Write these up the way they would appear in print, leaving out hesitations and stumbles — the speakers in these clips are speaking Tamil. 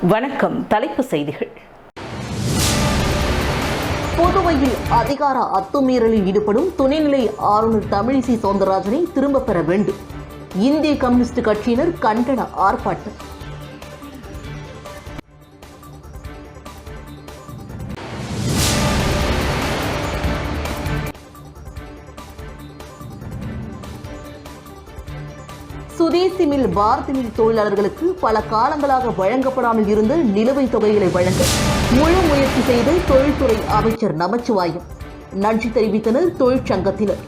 வணக்கம். தலைப்பு செய்திகள். புதுவையில் அதிகார அத்துமீறலில் ஈடுபடும் துணைநிலை ஆளுநர் தமிழிசை சவுந்தரராஜனை திரும்பப் பெற வேண்டும். இந்திய கம்யூனிஸ்ட் கட்சியினர் கண்டன ஆர்ப்பாட்டம். சுதேசி மில் பாரதி மில் தொழிலாளர்களுக்கு பல காலங்களாக வழங்கப்படாமல் இருந்த நிலுவைத் தொகைகளை வழங்க முழு முயற்சி செய்த தொழில்துறை அமைச்சர் நமச்சிவாயம். நன்றி தெரிவித்தனர் தொழிற்சங்கத்தினர்.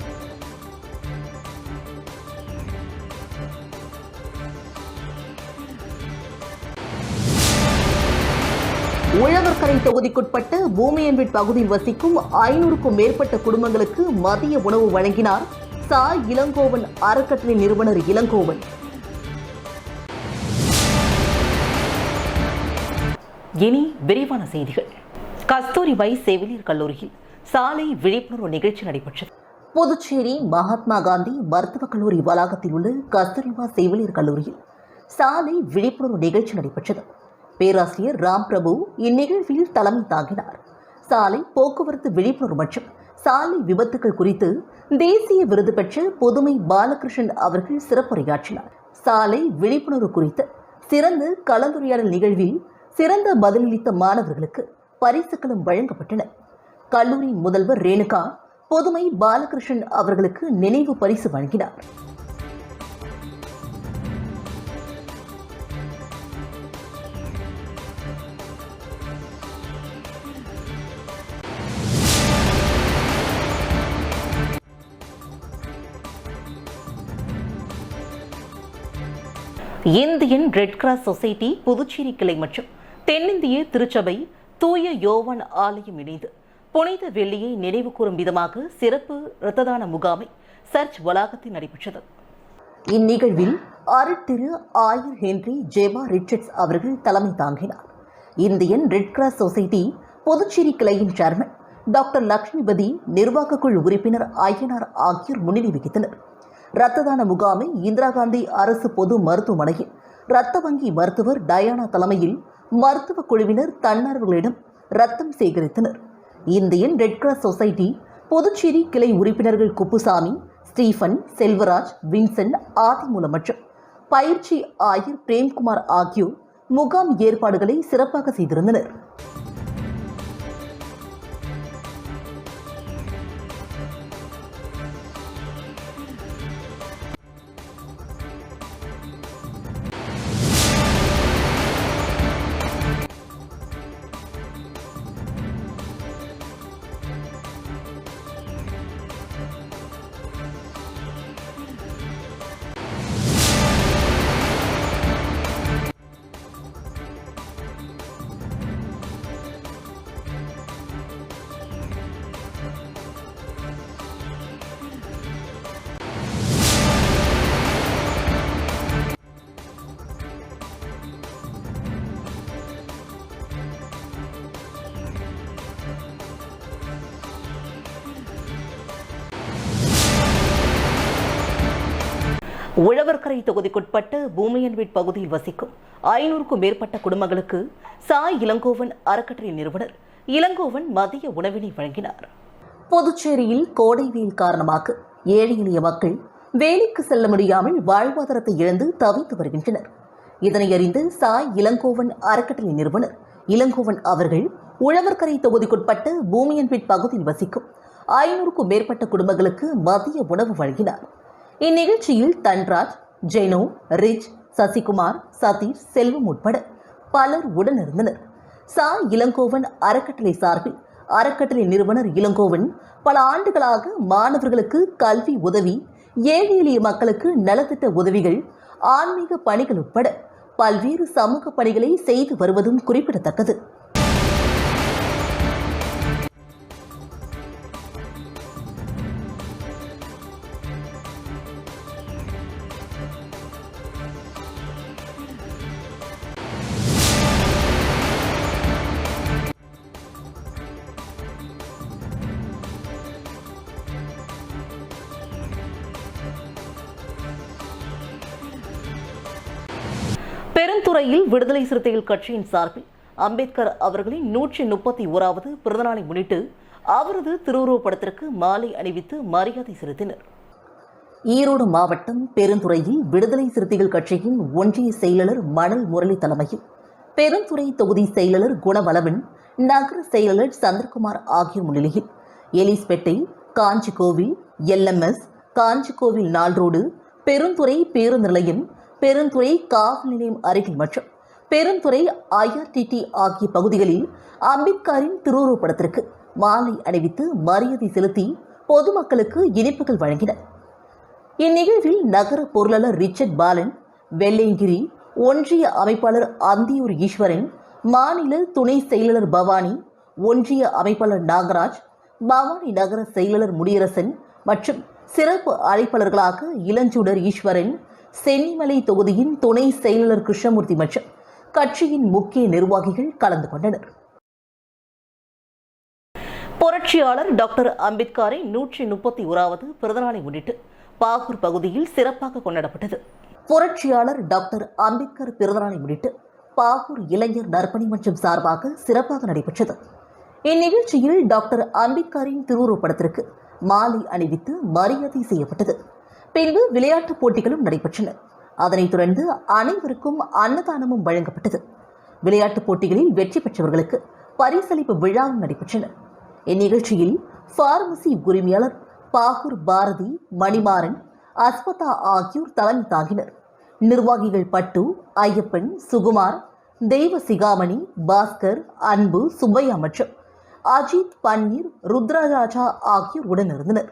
உழவர்கரை தொகுதிக்குட்பட்ட பூமியன்வீட் பகுதியில் வசிக்கும் 500க்கும் மேற்பட்ட குடும்பங்களுக்கு மதிய உணவு வழங்கினார் இளங்கோவன் அறக்கட்டளை நிறுவனர் இளங்கோவன். இனி விரிவான செய்திகள். கஸ்தூரிபாய் செவிலியர் கல்லூரியில் சாலை விழிப்புணர்வு நிகழ்ச்சி நடைபெற்றது. புதுச்சேரி மகாத்மா காந்தி மருத்துவக் கல்லூரி வளாகத்தில் உள்ள கஸ்தூரிபாய் செவிலியர் கல்லூரியில் சாலை விழிப்புணர்வு நிகழ்ச்சி நடைபெற்றது. பேராசிரியர் ராம் பிரபு இந்நிகழ்வில் தலைமை தாங்கினார். சாலை போக்குவரத்து விழிப்புணர்வு மற்றும் சாலை விபத்துகள் குறித்து தேசிய விருது பெற்ற புதுமை பாலகிருஷ்ணன் அவர்கள் சிறப்புரையாற்றினார். சாலை விழிப்புணர்வு குறித்த சிறந்த கலந்துரையாடல் நிகழ்வில் சிறந்த பதிலளித்த மாணவர்களுக்கு பரிசுகளும் வழங்கப்பட்டன. கல்லூரி முதல்வர் ரேணுகா புதுமை பாலகிருஷ்ணன் அவர்களுக்கு நினைவு பரிசு வழங்கினார். Indian red cross society Puducherry கிளை மற்றும் தென்னிந்திய திருச்சபை தூய யோவான் ஆலயம் இணைந்து புனித வெள்ளியை நினைவு கூறும் விதமாக சிறப்பு இரத்த தான முகாமை சர்ச் வளாகத்தில் நடைபெற்றது. இந்நிகழ்வில் அருட்திரு ஆயர் ஹென்றி ஜெபா ரிச்சர்ட்ஸ் அவர்கள் தலைமை தாங்கினார். Indian red cross society Puducherry கிளையின் சேர்மன் டாக்டர் லட்சுமிபதி, நிர்வாக குழு உறுப்பினர் ஐயனார் ஆகியோர் முன்னிலை வகித்தனர். இரத்த தான முகாமை இந்திரா காந்தி அரசு பொது மருத்துவமனையில் இரத்த வங்கி மருத்துவர் டயானா தலைமையில் மருத்துவ குழுவினர் தன்னார்வர்களிடம் ரத்தம் சேகரித்தனர். Indian red cross society Puducherry கிளை உறுப்பினர்கள் குப்புசாமி, ஸ்டீபன், செல்வராஜ், வின்சென்ட், ஆதிமூலம் மற்றும் பயிற்சி ஆயர் பிரேம்குமார் ஆகியோர் முகாம் ஏற்பாடுகளை சிறப்பாக செய்திருந்தனர். உழவர்கரை தொகுதிக்குட்பட்ட பூமியன்வீட் பகுதியில் வசிக்கும் 500க்கும் மேற்பட்ட குடும்பங்களுக்கு இளங்கோவன் அறக்கட்டளை நிறுவனர் இளங்கோவன் மதிய உணவினை வழங்கினார். புதுச்சேரியில் கோடை வெயில் காரணமாக ஏழை எளிய மக்கள் வேலைக்கு செல்ல முடியாமல் வாழ்வாதாரத்தை இழந்து தவித்து வருகின்றனர். இதனை அறிந்து இளங்கோவன் அறக்கட்டளை நிறுவனர் இளங்கோவன் அவர்கள் உழவர்கரை தொகுதிக்குட்பட்ட பூமியன்வீட் பகுதியில் வசிக்கும் 500க்கும் மேற்பட்ட குடும்பங்களுக்கு மதிய உணவு வழங்கினார். இந்நிகழ்ச்சியில் தன்ராஜ், ஜெனோ, ரிச், சசிகுமார், சதீஷ், செல்வம் உட்பட பலர் உடனிருந்தனர். இளங்கோவன் அறக்கட்டளை சார்பில் அறக்கட்டளை நிறுவனர் இளங்கோவன் பல ஆண்டுகளாக மாணவர்களுக்கு கல்வி உதவி, ஏழை எளிய மக்களுக்கு நலத்திட்ட உதவிகள், ஆன்மீக பணிகள் உட்பட பல்வேறு சமூக பணிகளை செய்து வருவதும் குறிப்பிடத்தக்கது. பெருந்துறையில் விடுதலை சிறுத்தைகள் கட்சியின் சார்பில் அம்பேத்கர் அவர்களின் 131வது பிறந்தநாளை முன்னிட்டு அவரது திருவுருவப் படத்திற்கு மாலை அணிவித்து மரியாதை செலுத்தினர். ஈரோடு மாவட்டம் பெருந்துறையில் விடுதலை சிறுத்தைகள் கட்சியின் ஒன்றிய செயலாளர் மணல் முரளி தலைமையில் பெருந்துறை தொகுதி செயலாளர் குணவளவன், நகர செயலாளர் சந்திரகுமார் ஆகியோர் முன்னிலையில் எலிஸ்பேட்டை, காஞ்சிக்கோவில், LMS, காஞ்சிக்கோவில் நாள்ரோடு, பெருந்துறை பேருந்து நிலையம், பெருந்துறை காவல் நிலையம் அருகில் மற்றும் பெருந்துறை IRTT ஆகிய பகுதிகளில் அம்பேத்கரின் திருவுருவப் படத்திற்கு மாலை அணிவித்து மரியாதை செலுத்தி பொதுமக்களுக்கு இனிப்புகள் வழங்கினர். இந்நிகழ்வில் நகர பொருளாளர் ரிச்சர்ட் பாலன், வெள்ளையங்கிரி ஒன்றிய அமைப்பாளர் அந்தியூர் ஈஸ்வரன், மாநில துணை செயலாளர் பவானி, ஒன்றிய அமைப்பாளர் நாகராஜ், பவானி நகர செயலாளர் முடியரசன் மற்றும் சிறப்பு அழைப்பாளர்களாக இளஞ்சூடர் ஈஸ்வரன், சென்னிமலை தொகுதியின் துணை செயலாளர் கிருஷ்ணமூர்த்தி மற்றும் கட்சியின் முக்கிய நிர்வாகிகள் கலந்து கொண்டனர். புரட்சியாளர் டாக்டர் அம்பேத்கரின் 131வது பிறந்தநாளை முன்னிட்டு பாகூர் பகுதியில் சிறப்பாக கொண்டாடப்பட்டது. புரட்சியாளர் டாக்டர் அம்பேத்கர் பிறந்தநாளை முன்னிட்டு பாகூர் இளைஞர் நற்பணி மன்றம் சார்பாக சிறப்பாக நடைபெற்றது. இந்நிகழ்ச்சியில் டாக்டர் அம்பேத்கரின் திருவுருவப் படத்திற்கு மாலை அணிவித்து மரியாதை செய்யப்பட்டது. பின்பு விளையாட்டுப் போட்டிகளும் நடைபெற்றன. அதனைத் தொடர்ந்து அனைவருக்கும் அன்னதானமும் வழங்கப்பட்டது. விளையாட்டுப் போட்டிகளில் வெற்றி பெற்றவர்களுக்கு பரிசளிப்பு விழாவும் நடைபெற்றன. இந்நிகழ்ச்சியில் பார்மசி உரிமையாளர் பாகூர் பாரதி, மணிமாறன், அஸ்வதா ஆகியோர் தலைமை தாங்கினர். நிர்வாகிகள் பட்டு, ஐயப்பன், சுகுமார், தெய்வ சிகாமணி, பாஸ்கர், அன்பு, சுப்பையா மற்றும் அஜித், பன்னீர், ருத்ரராஜா ஆகியோர் உடனிருந்தனர்.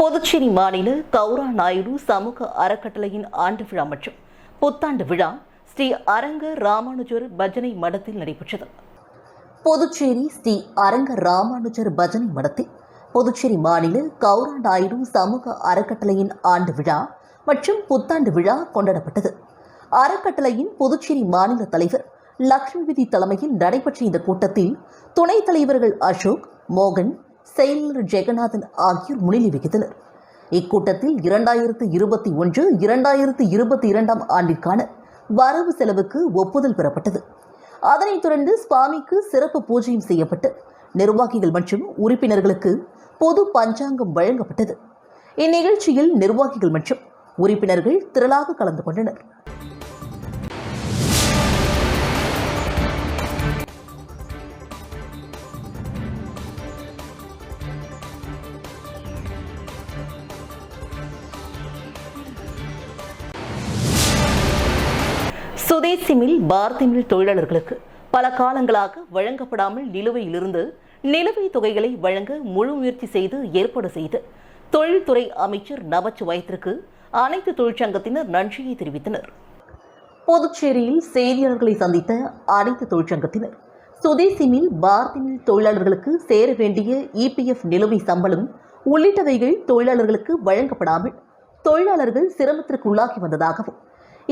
புதுச்சேரி மாநில கௌரா நாயுடு சமூக அறக்கட்டளையின் ஆண்டு விழா மற்றும் புத்தாண்டு விழா ஸ்ரீ அரங்க ராமானுஜர் பஜனை மடத்தில் நடைபெற்றது. புதுச்சேரி ஸ்ரீ அரங்க ராமானுஜர் பஜனை மடத்தில் புதுச்சேரி மாநில கௌரா நாயுடு சமூக அறக்கட்டளையின் ஆண்டு விழா மற்றும் புத்தாண்டு விழா கொண்டாடப்பட்டது. அறக்கட்டளையின் புதுச்சேரி மாநில தலைவர் லட்சுமிபதி தலைமையில் நடைபெற்ற இந்த கூட்டத்தில் துணைத் தலைவர்கள் அசோக், மோகன், செயலர் ஜெகநாதன் ஆகியோர் முன்னிலை வகித்தனர். இக்கூட்டத்தில் 2021-2022 ஆண்டிற்கான வரவு செலவுக்கு ஒப்புதல் பெறப்பட்டது. அதனைத் தொடர்ந்து சுவாமிக்கு சிறப்பு பூஜையும் செய்யப்பட்டு நிர்வாகிகள் மற்றும் உறுப்பினர்களுக்கு பொது பஞ்சாங்கம் வழங்கப்பட்டது. இந்நிகழ்ச்சியில் நிர்வாகிகள் மற்றும் உறுப்பினர்கள் திரளாக கலந்து கொண்டனர். சுதேசி மில், பாரதி மில் தொழிலாளர்களுக்கு பல காலங்களாக வழங்கப்படாமல் நிலுவையிலிருந்து நிலுவைத் தொகைகளை வழங்க முழு முயற்சி செய்து ஏற்பாடு செய்து தொழில்துறை அமைச்சர் நமச்சிவாயத்திற்கு அனைத்து தொழிற்சங்கத்தினர் நன்றியை தெரிவித்தனர். புதுச்சேரியில் செய்தியாளர்களை சந்தித்த அனைத்து தொழிற்சங்கத்தினர் சுதேசி மில், பாரதி மில் தொழிலாளர்களுக்கு சேர வேண்டிய இபிஎஃப் நிலுவை சம்பளம் உள்ளிட்டவைகள் தொழிலாளர்களுக்கு வழங்கப்படாமல் தொழிலாளர்கள் சிரமத்திற்கு உள்ளாகி வந்ததாகவும்,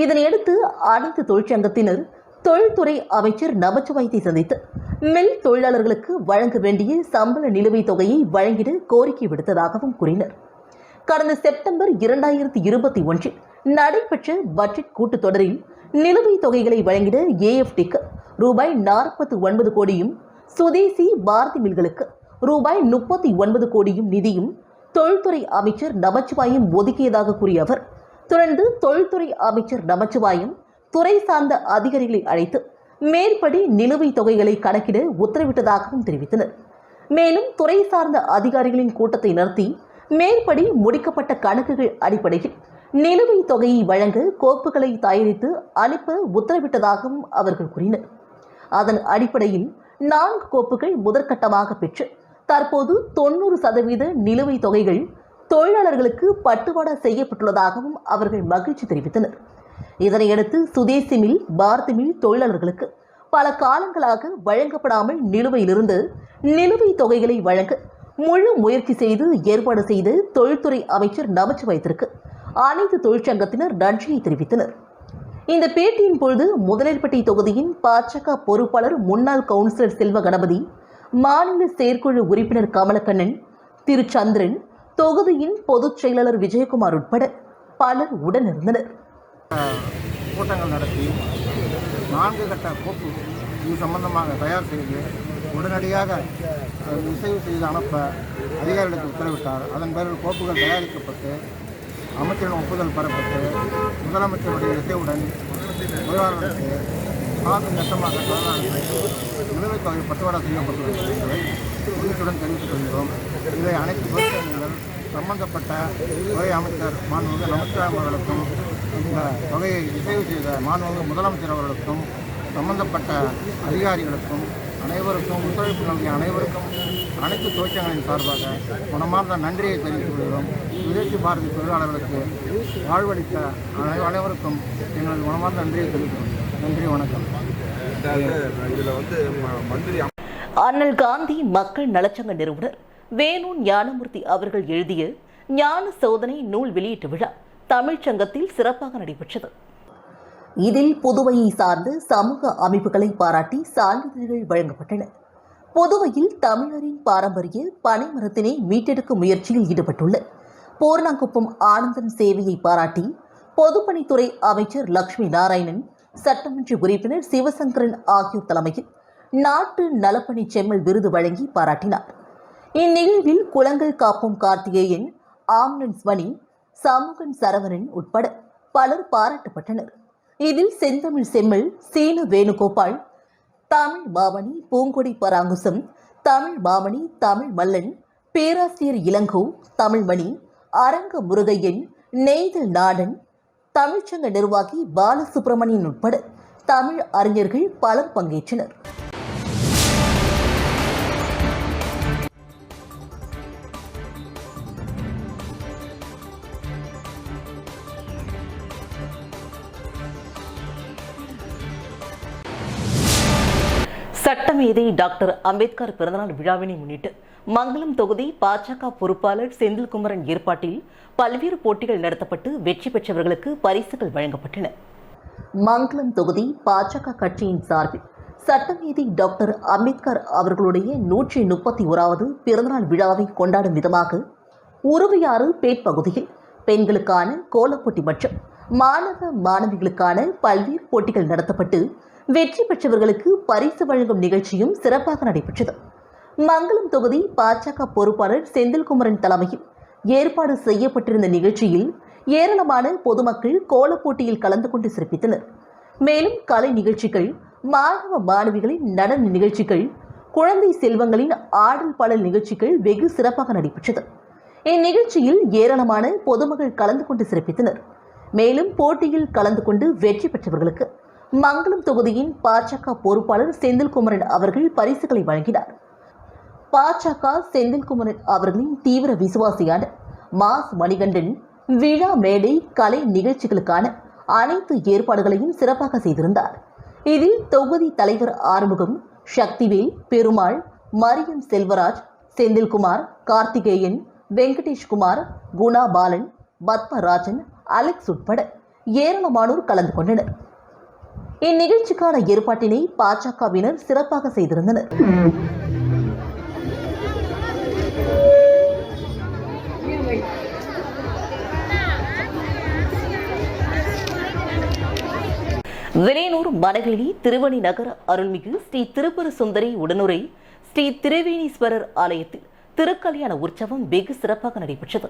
இதனையடுத்து அனைத்து தொழிற்சங்கத்தினர் தொழில்துறை அமைச்சர் நமச்சிவாயத்தை சந்தித்து மில் தொழிலாளர்களுக்கு வழங்க வேண்டிய சம்பள நிலுவைத் தொகையை வழங்கிட கோரிக்கை விடுத்ததாகவும் கூறினர். கடந்த செப்டம்பர் 2021 நடைபெற்ற பட்ஜெட் கூட்டத்தொடரில் நிலுவைத் தொகைகளை வழங்கிட ஏஎஃப்டிக்கு ரூபாய் 49 கோடியும், சுதேசி, பாரதி மில்களுக்கு ரூபாய் 39 கோடியும் நிதியும் தொழில்துறை அமைச்சர் நமச்சிவாயம் ஒதுக்கியதாக கூறிய அவர், தொடர்ந்து தொழில்துறை அமைச்சர் நமச்சிவாயம் துறை சார்ந்த அதிகாரிகளை அழைத்து மேற்படி நிலுவைத் தொகைகளை கணக்கிட உத்தரவிட்டதாகவும் தெரிவித்தனர். மேலும் துறை சார்ந்த அதிகாரிகளின் கூட்டத்தை நடத்தி மேற்படி முடிக்கப்பட்ட கணக்குகள் அடிப்படையில் நிலுவைத் தொகையை வழங்க கோப்புகளை தயாரித்து அனுப்ப உத்தரவிட்டதாகவும் அவர்கள் கூறினர். அதன் அடிப்படையில் 4 கோப்புகள் முதற்கட்டமாக பெற்று தற்போது 90% நிலுவைத் தொகைகள் தொழிலாளர்களுக்கு பட்டுவாடா செய்யப்பட்டுள்ளதாகவும் அவர்கள் மகிழ்ச்சி தெரிவித்தனர். இதனையடுத்து சுதேசி மில், பாரதி மில் தொழிலாளர்களுக்கு பல காலங்களாக வழங்கப்படாமல் நிலுவையிலிருந்து நிலுவைத் தொகைகளை வழங்க முழு முயற்சி செய்து ஏற்பாடு செய்து தொழில்துறை அமைச்சர் நமச்சிவாயத்திற்கு அனைத்து தொழிற்சங்கத்தினர் நன்றியை தெரிவித்தனர். இந்த பேட்டியின் பொழுது முதலியர்பட்டி தொகுதியின் பாஜக பொறுப்பாளர் முன்னாள் கவுன்சிலர் செல்வ கணபதி, மாநில செயற்குழு உறுப்பினர் கமலக்கண்ணன், திரு சந்திரன், தொகுதியின் பொதுச் செயலாளர் விஜயகுமார் உட்பட பலர் உடனிருந்தனர். கூட்டங்கள் நடத்தி 4 கட்ட கோப்பு இது சம்பந்தமாக தயார் செய்து உடனடியாக இசைவு செய்து அனுப்ப அதிகாரிகளுக்கு உத்தரவிட்டார். அதன் பேரில் கோப்புகள் தயாரிக்கப்பட்டு அமைச்சரின் ஒப்புதல் பெறப்பட்டு முதலமைச்சருடைய இசைவுடன் தொழிலாளர்களுக்கு காசு நஷ்டமாக தொழிலாளர்களுக்கு நிலுவைத் தொகை பட்டுவாடா செய்யப்பட்டுள்ளது என்பதை உறுதியுடன் தெரிவித்துக் கொள்கிறோம். இதை அனைத்து தொழிற்சங்கங்கள் சம்பந்தப்பட்ட துறை அமைச்சர் மாண்புமிகு நமச்சிவாயம் அவர்களுக்கும், இந்த தொகையை இசைவு செய்த மாண்புமிகு முதலமைச்சர் அவர்களுக்கும், சம்பந்தப்பட்ட அதிகாரிகளுக்கும், அனைவருக்கும் ஒத்துழைப்பு நல்கிய அனைவருக்கும் அனைத்து தொழிற்சங்கங்களின் சார்பாக மனமார்ந்த நன்றியை தெரிவித்துக் கொள்கிறோம். சுதேசி பாரதி தொழிலாளர்களுக்கு வாழ்வளித்த அனைவருக்கும் எங்களது மனமார்ந்த நன்றியை தெரிவிக்கிறோம். நன்றி, வணக்கம். அண்ணல் காந்தி மக்கள் நலச்சங்க நிறுவனர் வேணு ஞானமூர்த்தி அவர்கள் எழுதிய ஞான சோதனை நூல் வெளியீட்டு விழா தமிழ்ச்சங்கத்தில் சிறப்பாக நடைபெற்றது. இதில் புதுவையை சார்ந்த சமூக அமைப்புகளை பாராட்டி சான்றிதழ்கள் வழங்கப்பட்டன. புதுவையில் தமிழரின் பாரம்பரிய பனைமரத்தினை மீட்டெடுக்கும் முயற்சியில் ஈடுபட்டுள்ள பூர்ணாங்குப்பம் ஆனந்தன் சேவையை பாராட்டி பொதுப்பணித்துறை அமைச்சர் லட்சுமி நாராயணன், சட்டமன்ற உறுப்பினர் சிவசங்கரன் ஆகியோர் தலைமையில் நாட்டு நலப்பணி செம்மல் விருது வழங்கி பாராட்டினார். இந்நிகழ்வில் குளங்கள் காப்போம் கார்த்திகேயன், ஆம்புலன்ஸ் மணி, சமூகன் சரவணன் உட்பட பலர் பாராட்டப்பட்டனர். இதில் செந்தமிழ் செம்மல், சீனு வேணுகோபால், தமிழ் மாமணி பூங்கொடி பராங்குசம், தமிழ் மாமணி தமிழ் மல்லன், பேராசிரியர் இளங்கோ, தமிழ்மணி, அரங்க முருகையன், நெய்தல் நாடன், தமிழ்ச்சங்க நிர்வாகி பாலசுப்ரமணியன் உட்பட தமிழ் அறிஞர்கள் பலர் பங்கேற்றனர். சட்டமேதை டாக்டர் அம்பேத்கர் பிறந்தநாள் விழாவினை முன்னிட்டு மங்கலம் தொகுதி பாஜக பொறுப்பாளர் செந்தில்குமரன் ஏற்பாட்டில் பல்வேறு போட்டிகள் நடத்தப்பட்டு வெற்றி பெற்றவர்களுக்கு பரிசுகள் வழங்கப்பட்டன. மங்கலம் தொகுதி பாஜக கட்சியின் சார்பில் சட்டமேதை டாக்டர் அம்பேத்கர் அவர்களுடைய 131வது பிறந்தநாள் விழாவை கொண்டாடும் விதமாக உருவையாறு பேட் பகுதியில் பெண்களுக்கான கோலப்போட்டி மற்றும் மாணவ மாணவிகளுக்கான பல்வேறு போட்டிகள் நடத்தப்பட்டு வெற்றி பெற்றவர்களுக்கு பரிசு வழங்கும் நிகழ்ச்சியும் சிறப்பாக நடைபெற்றது. மங்கலம் தொகுதி பாஜக பொறுப்பாளர் செந்தில்குமரன் தலைமையில் ஏற்பாடு செய்யப்பட்டிருந்த நிகழ்ச்சியில் ஏராளமான பொதுமக்கள் கோலப்போட்டியில் கலந்து கொண்டு சிறப்பித்தனர். மேலும் கலை நிகழ்ச்சிகள், மாணவ மாணவிகளின் நடன நிகழ்ச்சிகள், குழந்தை செல்வங்களின் ஆடல் பாடல் நிகழ்ச்சிகள் வெகு சிறப்பாக நடைபெற்றது. இந்நிகழ்ச்சியில் ஏராளமான பொதுமக்கள் கலந்து கொண்டு சிறப்பித்தனர். மேலும் போட்டியில் கலந்து கொண்டு வெற்றி பெற்றவர்களுக்கு மங்கலம் தொகுதியின் பாஜக பொறுப்பாளர் செந்தில்குமரன் அவர்கள் பரிசுகளை வழங்கினார். பாஜக செந்தில்குமரன் அவர்களின் தீவிர விசுவாசியான மாஸ் மணிகண்டன் விழா மேடை கலை நிகழ்ச்சிகளுக்கான அனைத்து ஏற்பாடுகளையும் சிறப்பாக செய்திருந்தார். இதில் தொகுதி தலைவர் ஆறுமுகம், சக்திவேல், பெருமாள், மரியம் செல்வராஜ், செந்தில்குமார், கார்த்திகேயன், வெங்கடேஷ்குமார், குணா பாலன், பத்மராஜன், அலெக்ஸ் உட்பட ஏராளமானோர் கலந்து கொண்டனர். இந்நிகழ்ச்சிக்கான ஏற்பாட்டினை பாஜகவினர் சிறப்பாக செய்திருந்தனர். விலையனூர் மணவெளி திருவணி நகர அருள்மிகு ஸ்ரீ திருப்புர சுந்தரி உடனுரை ஸ்ரீ திருவேணீஸ்வரர் ஆலயத்தில் திருக்கல்யாண உற்சவம் வெகு சிறப்பாக நடைபெற்றது.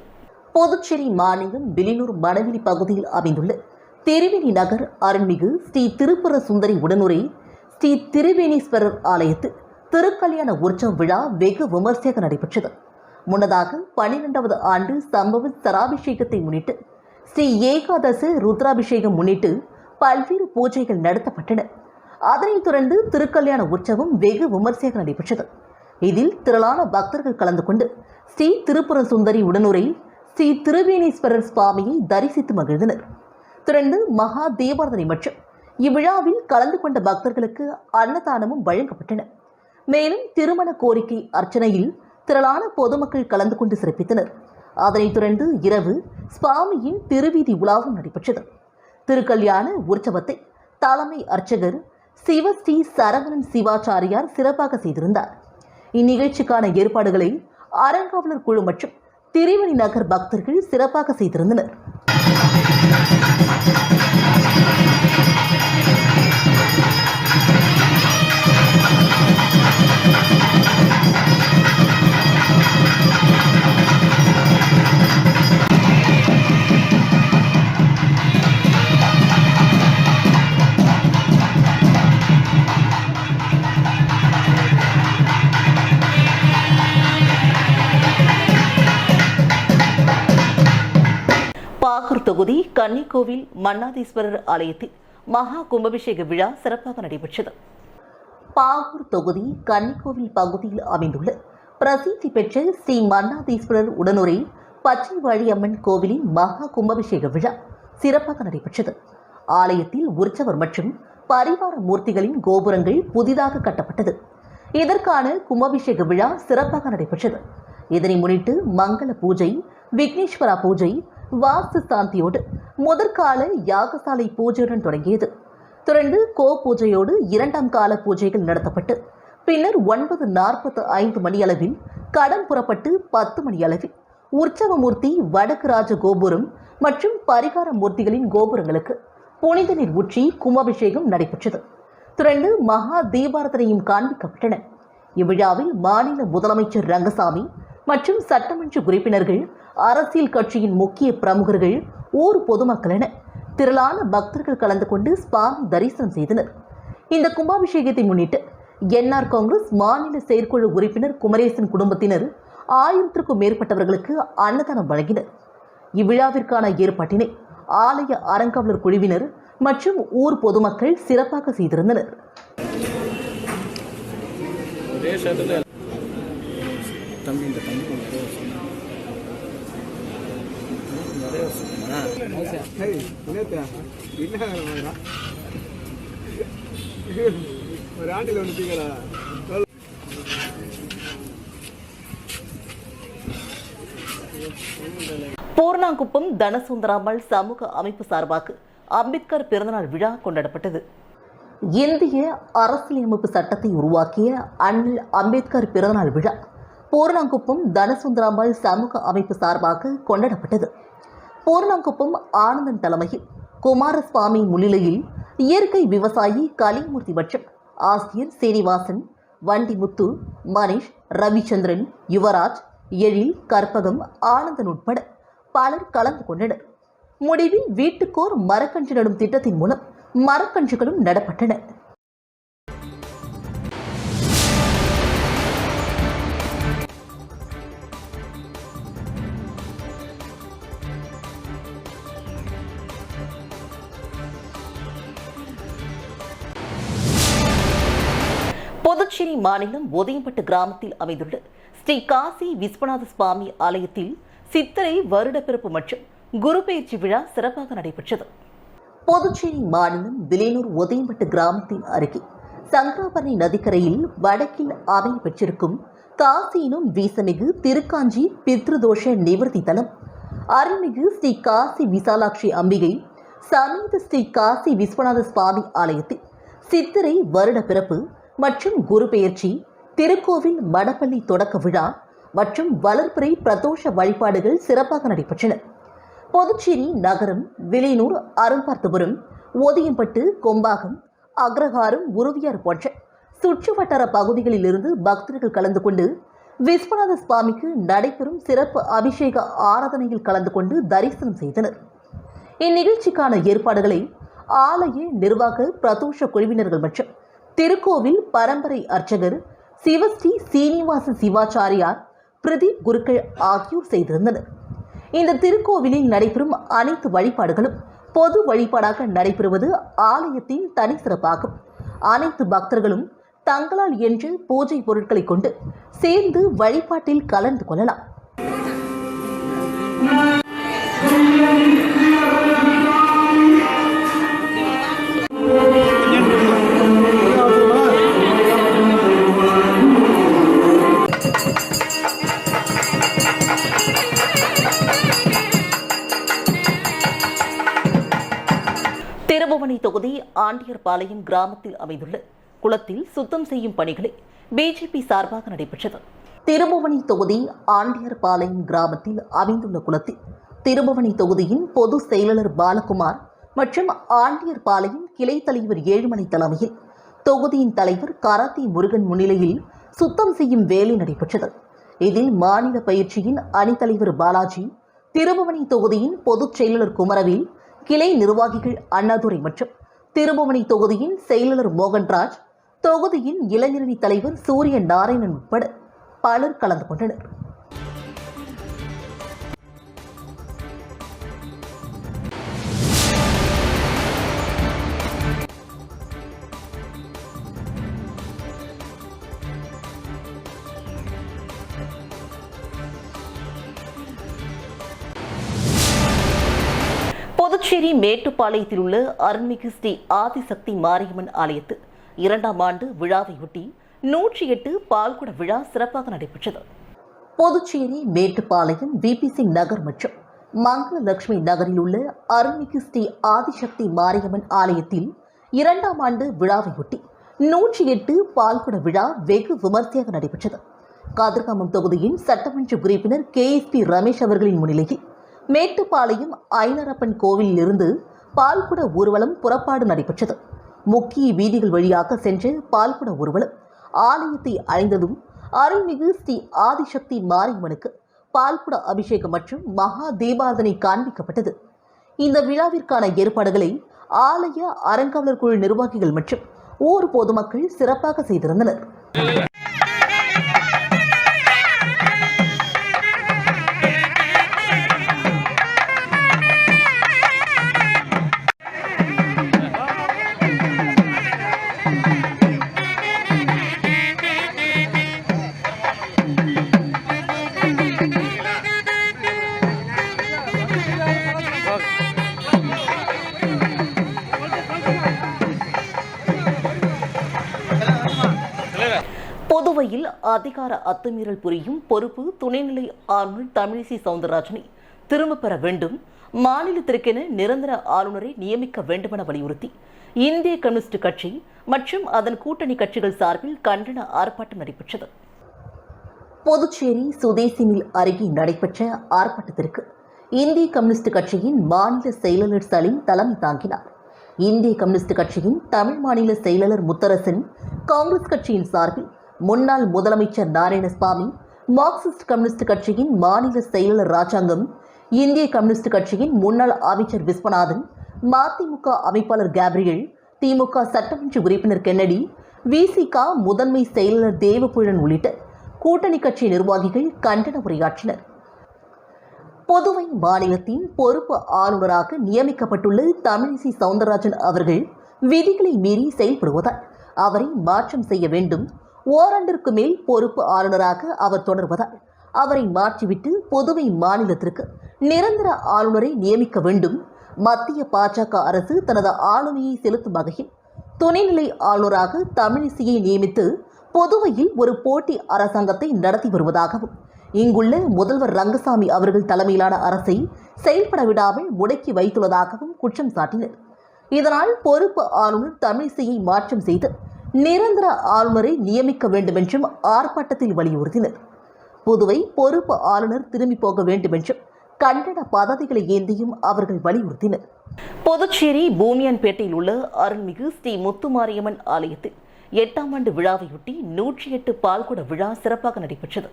புதுச்சேரி மாநிலம் வில்லியனூர் மணவெளி பகுதியில் அமைந்துள்ள திருவேணி நகர் அருள்மிகு ஸ்ரீ திருப்புர சுந்தரி உடனுரை ஸ்ரீ திருவேணீஸ்வரர் ஆலயத்தில் திருக்கல்யாண உற்சவ விழா வெகு விமர்சையாக நடைபெற்றது. முன்னதாக 12வது ஆண்டு சம்பவ சராபிஷேகத்தை முன்னிட்டு ஸ்ரீ ஏகாதச ருத்ராபிஷேகம் முன்னிட்டு பல்வேறு பூஜைகள் நடத்தப்பட்டன. அதனைத் தொடர்ந்து திருக்கல்யாண உற்சவம் வெகு விமர்சையாக நடைபெற்றது. இதில் திரளான பக்தர்கள் கலந்து கொண்டு ஸ்ரீ திருப்புர சுந்தரி உடனுரை ஸ்ரீ திருவேணீஸ்வரர் சுவாமியை தரிசித்து மகிழ்ந்தனர். தொடர்ந்து மகா தீபாராதனை மற்றும் இவ்விழாவில் கலந்து கொண்ட பக்தர்களுக்கு அன்னதானமும் வழங்கப்பட்டன. மேலும் திருமண கோரிக்கை அர்ச்சனையில் திரளான பொதுமக்கள் கலந்து கொண்டு சிறப்பித்தனர். அதனைத் தொடர்ந்து இரவு சுவாமியின் திருவீதி உலாவும் நடைபெற்றது. திருக்கல்யாண உற்சவத்தை தலைமை அர்ச்சகர் சிவஸ்ரீ சரவணன் சிவாச்சாரியார் சிறப்பாக செய்திருந்தார். இந்நிகழ்ச்சிக்கான ஏற்பாடுகளை அறங்காவலர் குழு மற்றும் திருவணி நகர் பக்தர்கள் சிறப்பாக செய்திருந்தனர். பாகூர் தொகுதி கன்னிக்கோவில் மன்னாதீஸ்வரர் ஆலயத்தில் மகா கும்பாபிஷேக விழா சிறப்பாக நடைபெற்றது. பாகூர் தொகுதி கன்னிக்கோவில் பகுதியில் அமைந்துள்ள பிரசித்தி பெற்ற ஸ்ரீ மன்னாதீஸ்வரர் உடனுரை பச்சை வழியம்மன் கோவிலின் மகா கும்பாபிஷேக விழா சிறப்பாக நடைபெற்றது. ஆலயத்தில் உற்சவர் மற்றும் பரிவார மூர்த்திகளின் கோபுரங்கள் புதிதாக கட்டப்பட்டது. இதற்கான கும்பாபிஷேக விழா சிறப்பாக நடைபெற்றது. இதனை முன்னிட்டு மங்கள பூஜை, விக்னேஸ்வரா பூஜை, வாஸ்து சாந்தியோடு முதற்கால யாகசாலை பூஜையுடன் தொடங்கியது. தொடர்ந்து கோ பூஜையோடு 2ஆம் கால பூஜைகள் நடத்தப்பட்டு பின்னர் 9:45 மணியளவில் கடம் புறப்பட்டு 10 மணியளவில் உற்சவமூர்த்தி வடக்கு ராஜ கோபுரம் மற்றும் பரிகார மூர்த்திகளின் கோபுரங்களுக்கு புனித நீர் ஊற்றி கும்பாபிஷேகம் நடைபெற்றது. தொடர்ந்து மகா தீபாராதனையும் காண்பிக்கப்பட்டன. இவ்விழாவில் மாநில முதலமைச்சர் ரங்கசாமி மற்றும் சட்டமன்ற உறுப்பினர்கள், அரசியல் கட்சியின் முக்கிய பிரமுகர்கள், ஊர் பொதுமக்கள் என திரளான பக்தர்கள் கலந்து கொண்டு சுவாமி தரிசனம் செய்தனர். இந்த கும்பாபிஷேகத்தை முன்னிட்டு என்ஆர் காங்கிரஸ் மாநில செயற்குழு உறுப்பினர் குமரேசன் குடும்பத்தினர் 1000க்கும் மேற்பட்டவர்களுக்கு அன்னதானம் வழங்கினர். இவ்விழாவிற்கான ஏற்பாட்டினை ஆலய அறங்காவலர் குழுவினர் மற்றும் ஊர் பொதுமக்கள் சிறப்பாக செய்திருந்தனர். பூர்ணாங்குப்பம் தனசுந்தராமல் சமூக அமைப்பு சார்பாக அம்பேத்கர் பிறந்தநாள் விழா கொண்டாடப்பட்டது. இந்திய அரசியலமைப்பு சட்டத்தை உருவாக்கிய அண்ணல் அம்பேத்கர் பிறந்தநாள் விழா பூர்ணாங்குப்பம் தனசுந்தராமல் சமூக அமைப்பு சார்பாக கொண்டாடப்பட்டது. பூர்ணாங்குப்பம் ஆனந்தன் தலைமையில் குமாரசுவாமி முன்னிலையில் இயற்கை விவசாயி கலிமூர்த்தி மற்றும் ஆசிரியர் சீனிவாசன், வண்டிமுத்து, மணிஷ், ரவிச்சந்திரன், யுவராஜ், எழில், கற்பகம், ஆனந்தன் உட்பட பலர் கலந்து கொண்டனர். முடிவில் வீட்டுக்கோர் மரக்கன்று நடும் திட்டத்தின் மூலம் மரக்கன்றுகளும் நடப்பட்டன. புதுச்சேரி மாநிலம் ஒதியம்பட்டு கிராமத்தில் அமைந்துள்ள ஸ்ரீ காசி விஸ்வநாத சுவாமி ஆலயத்தில் சித்திரை வருடப்பிறப்பு மற்றும் குரு பெயர்ச்சி விழா சிறப்பாக நடைபெற்றது. புதுச்சேரி மாநிலம் வில்லியனூர் ஒதியம்பட்டு கிராமத்தின் அருகே சங்கராபரணி நதிக்கரையில் வடக்கில் அமைய பெற்றிருக்கும் காசியினும் வீசமிகு திருக்காஞ்சி பித்ருதோஷ நிவர்த்தி தலம் அருள்மிகு ஸ்ரீ காசி விசாலாட்சி அம்பிகை சமேத ஸ்ரீ காசி விஸ்வநாத சுவாமி ஆலயத்தில் சித்திரை வருட பிறப்பு மற்றும் குரு பெயர்ச்சி, திருக்கோவில் மடப்பள்ளி தொடக்க விழா மற்றும் வளர்பிறை பிரதோஷ வழிபாடுகள் சிறப்பாக நடைபெற்றன. புதுச்சேரி நகரம், வில்லியனூர், அரும்பார்த்தபுரம், ஒதியம்பட்டு, கொம்பாகம், அக்ரஹாரம், உருவியார் போன்ற சுற்றுவட்டார பகுதிகளில் இருந்து பக்தர்கள் கலந்து கொண்டு விஸ்வநாத சுவாமிக்கு நடைபெறும் சிறப்பு அபிஷேக ஆராதனையில் கலந்து கொண்டு தரிசனம் செய்தனர். இந்நிகழ்ச்சிக்கான ஏற்பாடுகளை ஆலய நிர்வாக பிரதோஷ குழுவினர்கள் மற்றும் திருக்கோவில் பரம்பரை அர்ச்சகர் சிவஸ்ரீ சீனிவாச சிவாச்சாரியார், பிரதீப் குருக்கள் ஆகியோர் செய்திருந்தனர். இந்த திருக்கோவிலில் நடைபெறும் அனைத்து வழிபாடுகளும் பொது வழிபாடாக நடைபெறுவது ஆலயத்தின் தனி சிறப்பாகும். அனைத்து பக்தர்களும் தங்களால் என்ற பூஜை பொருட்களை கொண்டு சேர்ந்து வழிபாட்டில் கலந்து கொள்ளலாம். திருபுவனை தொகுதி ஆண்டியர்பாளையம் கிராமத்தில் அமைந்துள்ள குளத்தில் சுத்தம் செய்யும் பணிகளை பிஜேபி சார்பாக நடைபெற்றது. திருபுவனை தொகுதி ஆண்டியர்பாளையம் கிராமத்தில் அமைந்துள்ள குளத்தில் திருபுவனை தொகுதியின் பொது செயலாளர் பாலகுமார் மற்றும் ஆண்டியர்பாளையம் கிளை தலைவர் ஏழுமலை தலைமையில் தொகுதியின் தலைவர் கராத்தி முருகன் முன்னிலையில் சுத்தம் செய்யும் வேலை நடைபெற்றது. இதில் மாநில பயிற்சியின் அணித்தலைவர் பாலாஜி, திருபுவனை தொகுதியின் பொதுச் செயலாளர் குமரவேல், கிளை நிர்வாகிகள் அண்ணாதுரை மற்றும் திருபுவனை தொகுதியின் செயலாளர் மோகன்ராஜ், தொகுதியின் இளைஞரணி தலைவர் சூரிய நாராயணன் உட்பட பலர் கலந்து கொண்டனர். புதுச்சேரி மேட்டுப்பாளையத்தில் உள்ள அருள்மிகு ஸ்ரீ ஆதிசக்தி மாரியம்மன் ஆலயத்தில் 2ஆம் ஆண்டு விழாவையொட்டி 108 பால்குட விழா சிறப்பாக நடைபெற்றது. புதுச்சேரி மேட்டுப்பாளையம் விபிசி நகர் மற்றும் மங்களலட்சுமி நகரில் உள்ள அருள்மிகு ஸ்ரீ ஆதிசக்தி மாரியம்மன் ஆலயத்தில் 2ஆம் ஆண்டு விழாவையொட்டி 108 பால்குட விழா வெகு விமர்சையாக நடைபெற்றது. கதிர்காமம் தொகுதியின் சட்டமன்ற உறுப்பினர் KSP ரமேஷ் அவர்களின் முன்னிலையில் மேட்டுப்பாளையம் ஐனரப்பன் கோவிலில் இருந்து பால்குட ஊர்வலம் புறப்பாடு நடைபெற்றது. முக்கிய வீதிகள் வழியாக சென்ற பால்குட ஊர்வலம் ஆலயத்தை அடைந்ததும் அருள்மிகு ஸ்ரீ ஆதிசக்தி மாரியம்மனுக்கு பால்குட அபிஷேகம் மற்றும் மகா தீபாராதனை காண்பிக்கப்பட்டது. இந்த விழாவிற்கான ஏற்பாடுகளை ஆலய அறங்காவலர் குழு நிர்வாகிகள் மற்றும் ஊர் பொதுமக்கள் சிறப்பாக செய்திருந்தனர். புதுவையில் அதிகார அத்துமீறல் புரியும் பொறுப்பு துணைநிலை ஆளுநர் தமிழிசை சவுந்தரராஜனை திரும்பப் பெற வேண்டும், மாநிலத்திற்கென நிரந்தர ஆளுநரை நியமிக்க வேண்டுமென வலியுறுத்தி இந்திய கம்யூனிஸ்ட் கட்சி மற்றும் அதன் கூட்டணி கட்சிகள் சார்பில் கண்டன ஆர்ப்பாட்டம் நடைபெற்றது. புதுச்சேரி சுதேசி மில் அருகே நடைபெற்ற ஆர்ப்பாட்டத்திற்கு இந்திய கம்யூனிஸ்ட் கட்சியின் மாநில செயலாளர் சலீம் தலைமை தாங்கினார். இந்திய கம்யூனிஸ்ட் கட்சியின் தமிழ் மாநில செயலாளர் முத்தரசன், காங்கிரஸ் கட்சியின் சார்பில் முன்னாள் முதலமைச்சர் நாராயணசாமி, மார்க்சிஸ்ட் கம்யூனிஸ்ட் கட்சியின் மாநில செயலாளர் ராஜாங்கம், இந்திய கம்யூனிஸ்ட் கட்சியின் முன்னாள் அமைச்சர் விஸ்வநாதன், மதிமுக அமைப்பாளர் கேப்ரியல், திமுக சட்டமன்ற உறுப்பினர் கென்னடி, விசிக முதன்மை செயலாளர் தேவபுழன் உள்ளிட்ட கூட்டணி கட்சி நிர்வாகிகள் கண்டன உரையாற்றினர். புதுவை மாநிலத்தின் பொறுப்பு ஆளுநராக நியமிக்கப்பட்டுள்ள தமிழிசை சவுந்தரராஜன் அவர்கள் விதிகளை மீறி செயல்படுவதால் அவரை மாற்றம் செய்ய வேண்டும், ஓராண்டிற்கு மேல் பொறுப்பு ஆளுநராக அவர் தொடர்வதால் அவரை மாற்றிவிட்டு புதுவை மாநிலத்திற்கு நிரந்தர ஆளுநரை நியமிக்க வேண்டும். மத்திய பாஜக அரசு தனது ஆளுமையை செலுத்தும் வகையில் துணைநிலை ஆளுநராக தமிழிசையை நியமித்து புதுவையில் ஒரு போட்டி அரசாங்கத்தை நடத்தி வருவதாகவும், இங்குள்ள முதல்வர் ரங்கசாமி அவர்கள் தலைமையிலான அரசை செயல்பட விடாமல் முடக்கி வைத்துள்ளதாகவும் குற்றம் சாட்டினர். இதனால் பொறுப்பு ஆளுநர் தமிழிசையை மாற்றம் செய்து நிரந்தர ஆளுநரை நியமிக்க வேண்டும் என்றும் ஆர்ப்பாட்டத்தில் வலியுறுத்தினர். புதுவை பொறுப்பு ஆளுநர் திரும்பி போக வேண்டும் என்றும் கண்டன பதாதைகளை ஏந்தியும் அவர்கள் வலியுறுத்தினர். புதுச்சேரி பூமியான்பேட்டையில் உள்ள அருள்மிகு ஸ்ரீ முத்துமாரியம்மன் ஆலயத்தில் 8ஆம் ஆண்டு விழாவையொட்டி 108 பால்குட விழா சிறப்பாக நடைபெற்றது.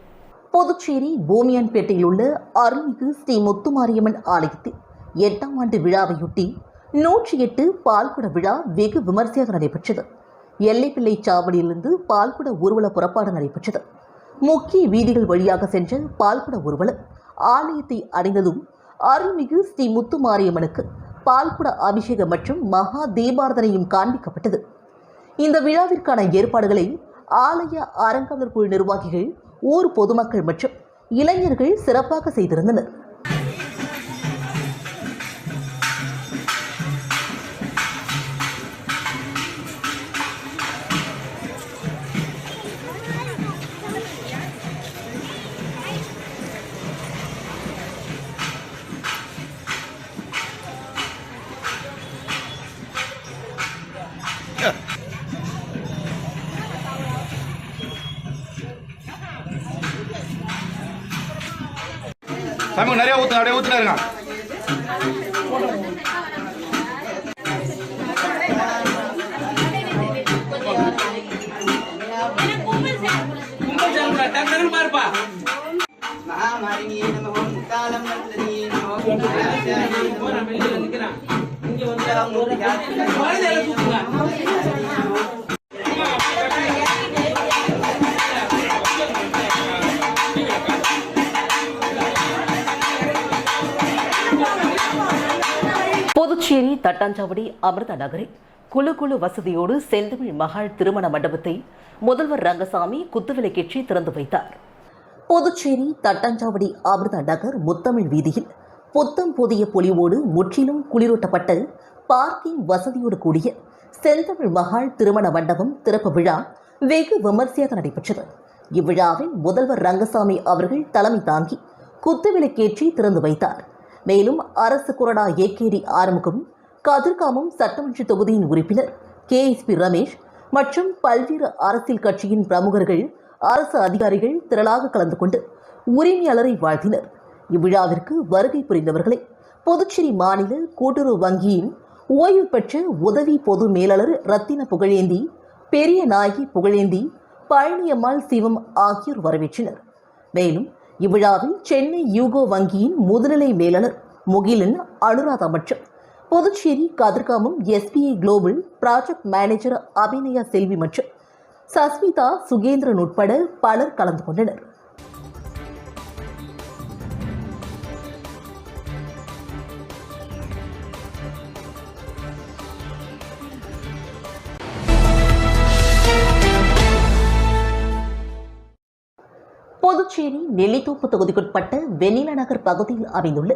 புதுச்சேரி பூமியான்பேட்டையில் உள்ள அருள்மிகு ஸ்ரீ முத்துமாரியம்மன் ஆலயத்தில் 8ஆம் ஆண்டு விழாவையொட்டி 108 பால்குட விழா வெகு விமர்சையாக நடைபெற்றது. எல்லைப்பிள்ளை சாவடியிலிருந்து பால்குட ஊர்வல புறப்பாடு நடைபெற்றது. முக்கிய வீதிகள் வழியாக சென்ற பால்குட ஊர்வலம் ஆலயத்தை அடைந்ததும் அருள்மிகு ஸ்ரீ முத்துமாரியம்மனுக்கு பால்குட அபிஷேகம் மற்றும் மகா தீபாரதனையும் காண்பிக்கப்பட்டது. இந்த விழாவிற்கான ஏற்பாடுகளை ஆலய அறங்காவலர் குழு நிர்வாகிகள், ஊர் பொதுமக்கள் மற்றும் இளைஞர்கள் சிறப்பாக செய்திருந்தனர். சாமி நிறைய ஊத்துங்க, அப்படியே ஊத்துனா இருங்க. புதுச்சேரி தட்டாஞ்சாவடி அமிர்த நகரில் குழு வசதியோடு செந்தமிழ் மகாள் திருமண மண்டபத்தை முதல்வர் ரங்கசாமி குத்துவிளக்கேற்றி திறந்து வைத்தார். புதுச்சேரி தட்டாஞ்சாவடி அமிர்த நகர் முத்தமிழ் வீதியில் புத்தம் புதிய பொலிவோடு முற்றிலும் குளிரூட்டப்பட்ட பார்க்கிங் வசதியோடு கூடிய செந்தமிழ் மகாள் திருமண மண்டபம் திறப்பு விழா வெகு விமர்சையாக நடைபெற்றது. இவ்விழாவில் முதல்வர் ரங்கசாமி அவர்கள் தலைமை தாங்கி குத்துவிளக்கேற்றி திறந்து வைத்தார். மேலும் அரசு கொறடா ஏகேடி ஆறுமுகம், கதிர்காமம் சட்டமன்ற தொகுதியின் உறுப்பினர் KSP ரமேஷ் மற்றும் பல்வேறு அரசியல் கட்சியின் பிரமுகர்கள், அரசு அதிகாரிகள் திரளாக கலந்து கொண்டு உரிமையாளரை வாழ்த்தினர். இவ்விழாவிற்கு வருகை புரிந்தவர்களை புதுச்சேரி மாநில கூட்டுறவு வங்கியின் ஓய்வு பெற்ற உதவி பொது மேலாளர் ரத்தின புகழேந்தி, பெரிய நாயகி புகழேந்தி, பழனியம்மாள் சிவம் ஆகியோர் வரவேற்றனர். மேலும் இவ்விழாவில் சென்னை யூகோ வங்கியின் முதுநிலை மேலாளர் முகிலன் அனுராதா மற்றும் Puducherry Kathirkamam SBI global project manager Abinaya Selvi மற்றும் சஸ்மிதா சுகேந்திரன் உட்பட பலர் கலந்து கொண்டனர். புதுச்சேரி நெல்லித்தோப்பு தொகுதிக்குட்பட்ட வெண்ணில நகர் பகுதியில் அமைந்துள்ள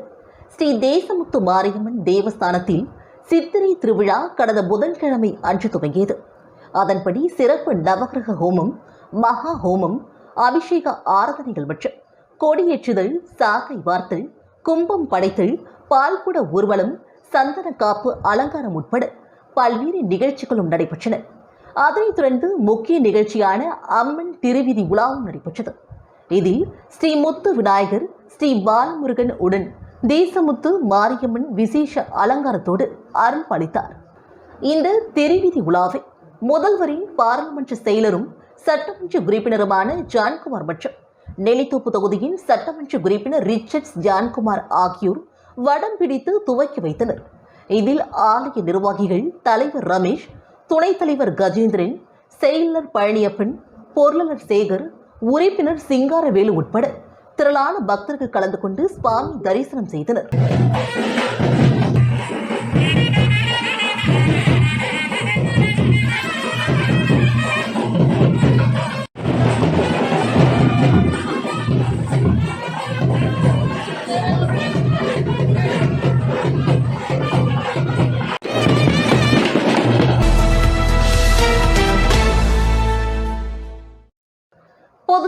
ஸ்ரீ தேசமுத்து மாரியம்மன் தேவஸ்தானத்தில் சித்திரை திருவிழா கடந்த புதன்கிழமை அன்று துவங்கியது. அதன்படி சிறப்பு நவகிரக ஹோமம், மகா ஹோமம், அபிஷேக ஆராதனைகள் மற்றும் கொடியேற்றுதல், சாகை வார்த்தல், கும்பம் படைத்தல், பால்குட ஊர்வலம், சந்தன காப்பு அலங்காரம் உட்பட பல்வேறு நிகழ்ச்சிகளும் நடைபெற்றன. அதனைத் தொடர்ந்து முக்கிய நிகழ்ச்சியான அம்மன் திருவிதி உலாவும் நடைபெற்றது. இதில் ஸ்ரீ முத்து விநாயகர், ஸ்ரீ பாலமுருகன் உடன் தேசமுத்து மாரியம்மன் விசேஷ அலங்காரத்தோடு அருள் பாலித்தார். இந்த திருவிதி உலாவை முதல்வரின் பாராளுமன்ற செயலரும் சட்டமன்ற உறுப்பினருமான ஜான்குமார் மற்றும் நெல்லித்தோப்பு தொகுதியின் சட்டமன்ற உறுப்பினர் ரிச்சர்ட்ஸ் ஜான்குமார் ஆகியோர் வடம் பிடித்து துவக்கி வைத்தனர். இதில் ஆலய நிர்வாகிகள் தலைவர் ரமேஷ், துணைத் தலைவர் கஜேந்திரன், செயலர் பழனியப்பன், பொருளாளர் சேகர், உறுப்பினர் சிங்காரவேலு உட்பட திரளான பக்தர்கள் கலந்து கொண்டு சுவாமி தரிசனம் செய்தனர்.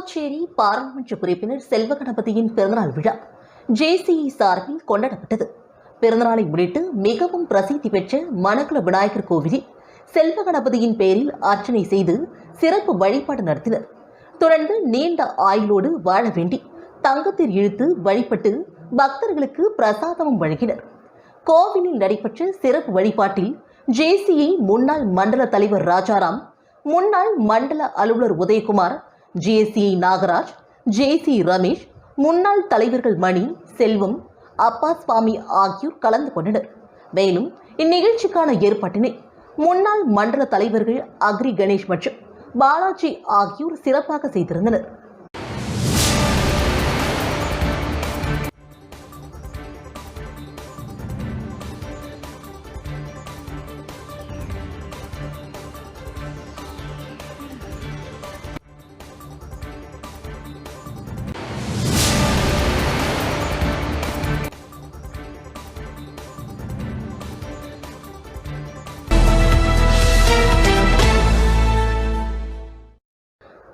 புதுச்சேரி பாராளுமன்ற உறுப்பினர் செல்வ கணபதியின் பிறந்தநாள் விழா ஜேசிஐ சார்பில் கொண்டாடப்பட்டது. பிறந்தநாளை முன்னிட்டு மிகவும் பிரசித்தி பெற்ற மணக்குள விநாயகர் கோவிலில் செல்வ கணபதியின் பெயரில் அர்ச்சனை செய்து சிறப்பு வழிபாடு நடத்தினர். தொடர்ந்து நீண்ட ஆயுளோடு வாழ வேண்டி தங்கத்தில் இழுத்து வழிபட்டு பக்தர்களுக்கு பிரசாதமும் வழங்கினர். கோவிலில் நடைபெற்ற சிறப்பு வழிபாட்டில் ஜேசிஐ முன்னாள் மண்டல தலைவர் ராஜாராம், முன்னாள் மண்டல அலுவலர் உதயகுமார், ஜேசிஐ நாகராஜ், ஜேசி ரமேஷ், முன்னாள் தலைவர்கள் மணி, செல்வம், அப்பா சுவாமி ஆகியோர் கலந்து கொண்டனர். மேலும் இந்நிகழ்ச்சிக்கான ஏற்பாட்டினை முன்னாள் மண்டல தலைவர்கள் அக்ரி கணேஷ் மற்றும் பாலாஜி ஆகியோர் சிறப்பாக செய்திருந்தனர்.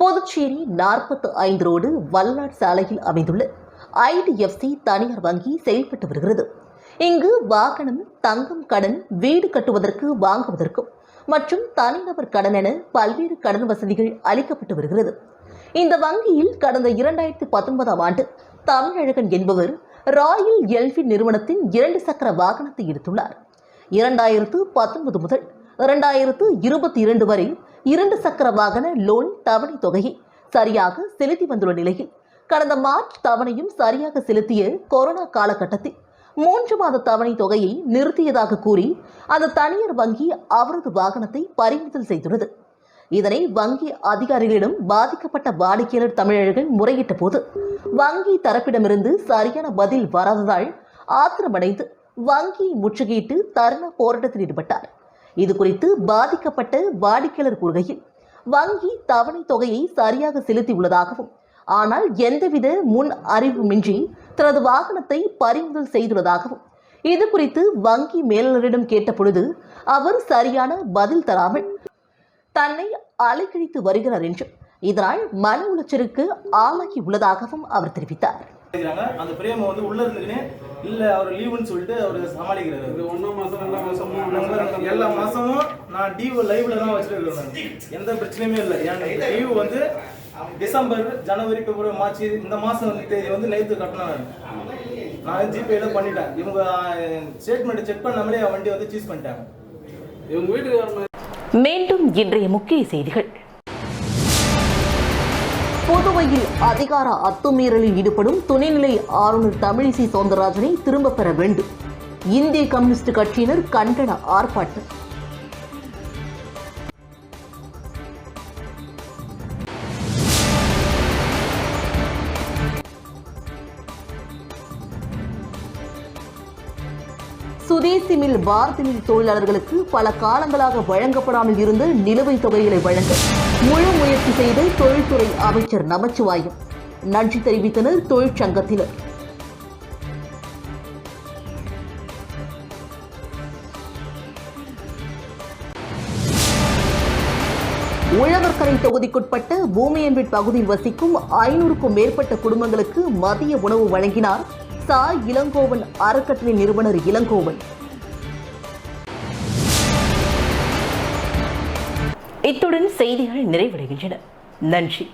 புதுச்சேரி 45 ரோடு வல்லாட் சாலையில் அமைந்துள்ள ஐடிஎஃப்சி தனியார் வங்கி செயல்பட்டு வருகிறது. இங்கு வாகனம், தங்கம் கடன், வீடு கட்டுவதற்கு வாங்குவதற்கும் மற்றும் தனிநபர் கடன் என பல்வேறு கடன் வசதிகள் அளிக்கப்பட்டு வருகிறது. இந்த வங்கியில் கடந்த 2019ஆம் ஆண்டு தமிழழகன் என்பவர் ராயல் என்ஃபீல்ட் நிறுவனத்தின் 2 சக்கர வாகனத்தை எடுத்துள்ளார். 2019 முதல் 2022 வரை 2 சக்கர வாகன லோன் தவணை தொகையை சரியாக செலுத்தி வந்துள்ள நிலையில் கடந்த மார்ச் தவணையும் சரியாக செலுத்திய கொரோனா காலகட்டத்தில் 3 மாத தவணை தொகையை நிறுத்தியதாக கூறி அந்த தனியார் வங்கி அவரது வாகனத்தை பறிமுதல் செய்துள்ளது. இதனை வங்கி அதிகாரிகளிடம் பாதிக்கப்பட்ட வாடிக்கையாளர் தமிழழகன் முறையிட்ட போது வங்கி தரப்பிடமிருந்து சரியான பதில் வராததால் ஆத்திரமடைந்து வங்கியை முற்றுகையிட்டு தர்ணா போராட்டத்தில் ஈடுபட்டார். இதுகுறித்து பாதிக்கப்பட்ட வாடிக்கையாளர் கூறுகையில், வங்கி தவணை தொகையை சரியாக செலுத்தியுள்ளதாகவும் ஆனால் எந்தவித முன் அறிவுமின்றி தனது வாகனத்தை பறிமுதல் செய்துள்ளதாகவும், இதுகுறித்து வங்கி மேலாளரிடம் கேட்டபொழுது அவர் சரியான பதில் தராமல் தன்னை அலைக்கழித்து வருகிறார் என்றும் இதனால் மன உளைச்சலுக்கு ஆளாகி உள்ளதாகவும் அவர் தெரிவித்தார். அந்த பிரேம வந்து உள்ள இருந்துக்கினே இல்ல அவர் லீவுன்னு சொல்லிட்டு அவர் சமாளிக்கிறாரு. 1 மாசம் 2 மாசம் எல்லா மாசமும் நான் டியூ லைவ்ல தான் வச்சிருக்கேன். எந்த பிரச்சனையுமே இல்லை. ஏன்னா டியூ வந்து டிசம்பர், ஜனவரி, பிப்ரவரி, மார்ச் இந்த மாசம் தேதி வந்து நேற்று கட்டணும். நான் ஜிபேல பண்ணிட்டேன். இவங்க ஸ்டேட்மெண்ட் செக் பண்ணாமலே வண்டி வந்து சீஸ் பண்ணிட்டாங்க. இவங்க வீட்டுக்கு வரணும். மீண்டும் இன்றைய முக்கிய செய்திகள். புதுவையில் அதிகார அத்துமீறலில் ஈடுபடும் துணைநிலை ஆளுநர் தமிழிசை சவுந்தரராஜனை திரும்பப் பெற வேண்டும். இந்திய கம்யூனிஸ்ட் கட்சியினர் கண்டன ஆர்ப்பாட்டம். சுதேசி மில் பாரதி மில் தொழிலாளர்களுக்கு பல காலங்களாக வழங்கப்படாமல் இருந்த நிலுவைத் தொகைகளை வழங்க முழு முயற்சி செய்த தொழில்துறை அமைச்சர் நமச்சிவாயம். நன்றி தெரிவித்தனர் தொழிற்சங்கத்தினர். உழவர்கரை தொகுதிக்குட்பட்ட பூமியன்பேட் பகுதியில் வசிக்கும் 500க்கும் மேற்பட்ட குடும்பங்களுக்கு மதிய உணவு வழங்கினார் சா இளங்கோவன் அறக்கட்டளை நிறுவனர் இளங்கோவன். இத்துடன் செய்திகள் நிறைவடைகின்றன. நன்றி.